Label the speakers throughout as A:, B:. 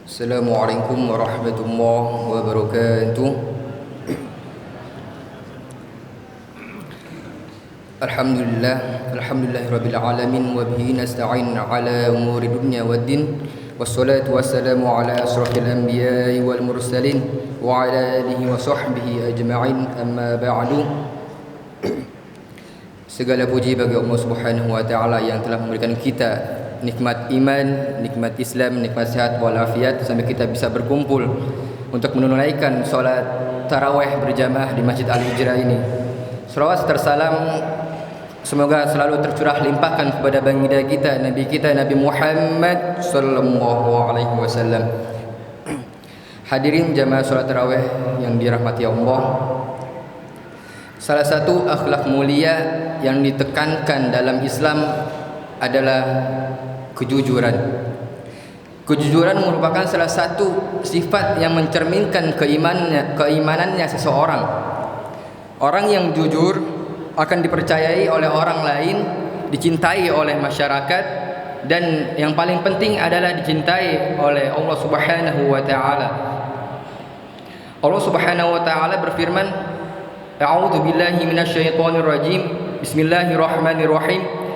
A: Assalamualaikum warahmatullahi wabarakatuh. Alhamdulillahirabbil alamin wa bihi nasta'in ala umuri dunya waddin. Wassalatu wassalamu ala asrofil anbiya'i wal mursalin wa ala alihi wa sahbihi ajma'in, amma ba'du. Segala puji bagi Allah Subhanahu wa taala yang telah memberikan kita nikmat iman, nikmat Islam, nikmat sehat walafiat sampai kita bisa berkumpul untuk menunaikan solat tarawih berjamaah di Masjid Al-Hijrah ini. Selawat serta salam semoga selalu tercurah limpahkan kepada baginda kita, Nabi Muhammad sallallahu alaihi wasallam. Hadirin jamaah solat tarawih yang dirahmati Allah. Salah satu akhlak mulia yang ditekankan dalam Islam adalah kejujuran. Kejujuran merupakan salah satu sifat yang mencerminkan keimanannya seseorang. Orang yang jujur akan dipercayai oleh orang lain, dicintai oleh masyarakat, dan yang paling penting adalah dicintai oleh Allah Subhanahu wa taala. Allah Subhanahu wa taala berfirman, A'udzu billahi minasyaitonir rajim. Bismillahirrahmanirrahim.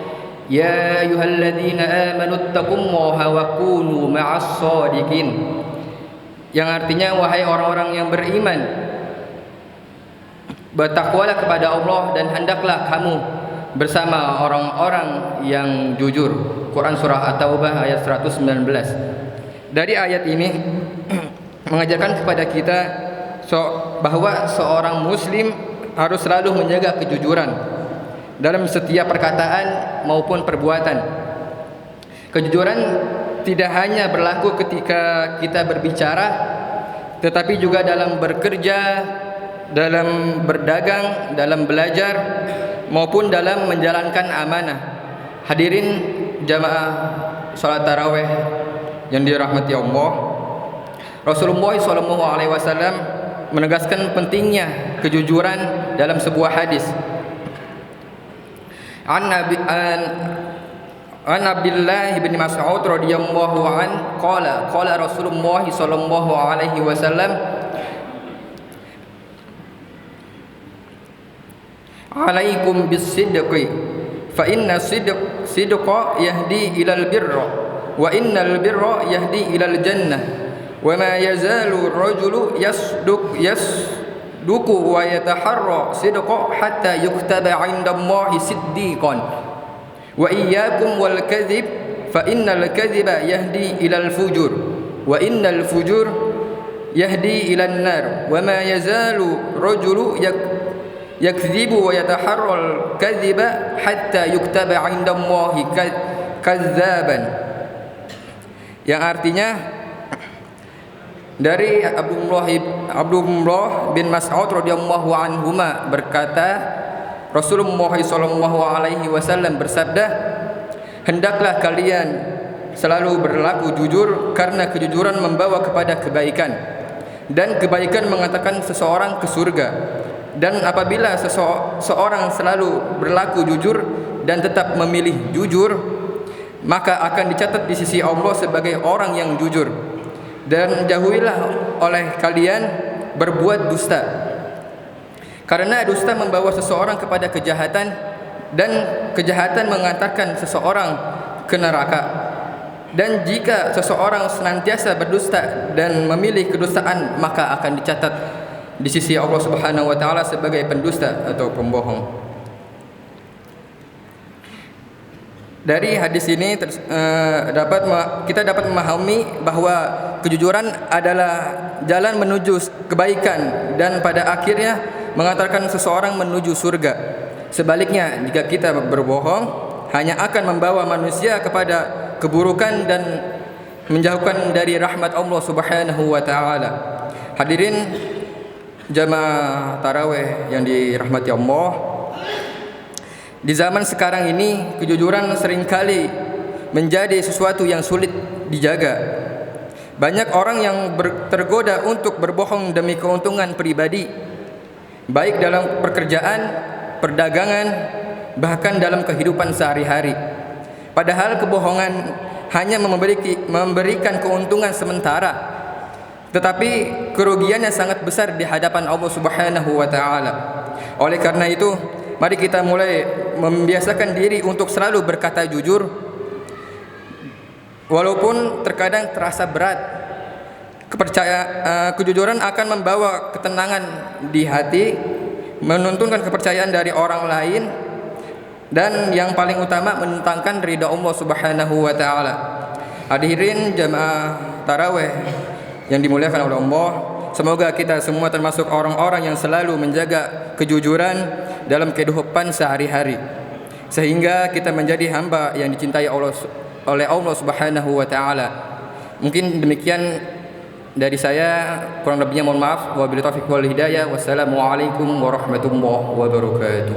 A: Ya ayyuhalladzina amanu taqullaha wa kunu ma'as shadiqin. Yang artinya, wahai orang-orang yang beriman, bertakwalah kepada Allah dan hendaklah kamu bersama orang-orang yang jujur. Quran surah At-Taubah ayat 119. Dari ayat ini mengajarkan kepada kita bahwa seorang muslim harus selalu menjaga kejujuran dalam setiap perkataan maupun perbuatan. Kejujuran tidak hanya berlaku ketika kita berbicara, tetapi juga dalam bekerja, dalam berdagang, dalam belajar, maupun dalam menjalankan amanah. Hadirin jamaah salat tarawih yang dirahmati Allah, Rasulullah SAW menegaskan pentingnya kejujuran dalam sebuah hadis. An Abdullah bin Mas'ud radhiyallahu an qala Rasulullah sallallahu alaihi wasallam, alaikum bis-sidqi fa inna sidqa yahdi ilal birra wa innal birra yahdi ilal jannah wa ma yazalu ar-rajulu yasduqu wa yataharra sidqa hatta yuktaba 'indallahi siddiqan wa iyyakum wal kadhib fa innal kadhiba yahdi ilal fujur wa innal fujur yahdi ilan nar wa ma yazalu rajulu yakdhibu wa yataharra al kadhiba hatta yuktaba 'indallahi kadzaban. Yang artinya, dari Abdullah bin Mas'ud radhiyallahu anhuma berkata, Rasulullah sallallahu alaihi wasallam bersabda, hendaklah kalian selalu berlaku jujur karena kejujuran membawa kepada kebaikan, dan kebaikan mengantarkan seseorang ke surga. Dan apabila seseorang selalu berlaku jujur dan tetap memilih jujur, maka akan dicatat di sisi Allah sebagai orang yang jujur. Dan jauhilah oleh kalian berbuat dusta, karena dusta membawa seseorang kepada kejahatan, dan kejahatan mengantarkan seseorang ke neraka. Dan jika seseorang senantiasa berdusta dan memilih kedustaan, maka akan dicatat di sisi Allah Subhanahu wa taala sebagai pendusta atau pembohong. Dari hadis ini kita dapat memahami bahwa kejujuran adalah jalan menuju kebaikan dan pada akhirnya mengantarkan seseorang menuju surga. Sebaliknya, jika kita berbohong, hanya akan membawa manusia kepada keburukan dan menjauhkan dari rahmat Allah Subhanahu wa taala. Hadirin jamaah tarawih yang dirahmati Allah, di zaman sekarang ini kejujuran seringkali menjadi sesuatu yang sulit dijaga. Banyak orang yang tergoda untuk berbohong demi keuntungan pribadi, baik dalam pekerjaan, perdagangan, bahkan dalam kehidupan sehari-hari. Padahal kebohongan hanya memberikan keuntungan sementara, tetapi kerugiannya sangat besar di hadapan Allah Subhanahu wa taala. Oleh karena itu, mari kita mulai membiasakan diri untuk selalu berkata jujur, walaupun terkadang terasa berat. Kejujuran akan membawa ketenangan di hati, menuntunkan kepercayaan dari orang lain, dan yang paling utama menentangkan ridha Allah Subhanahu wa taala. Hadirin jamaah tarawih yang dimuliakan oleh Allah, semoga kita semua termasuk orang-orang yang selalu menjaga kejujuran dalam kehidupan sehari-hari, sehingga kita menjadi hamba yang dicintai oleh Allah Subhanahu wa taala. Mungkin demikian dari saya, kurang lebihnya mohon maaf. Wabillahi taufiq wal hidayah. Wassalamualaikum warahmatullahi wabarakatuh.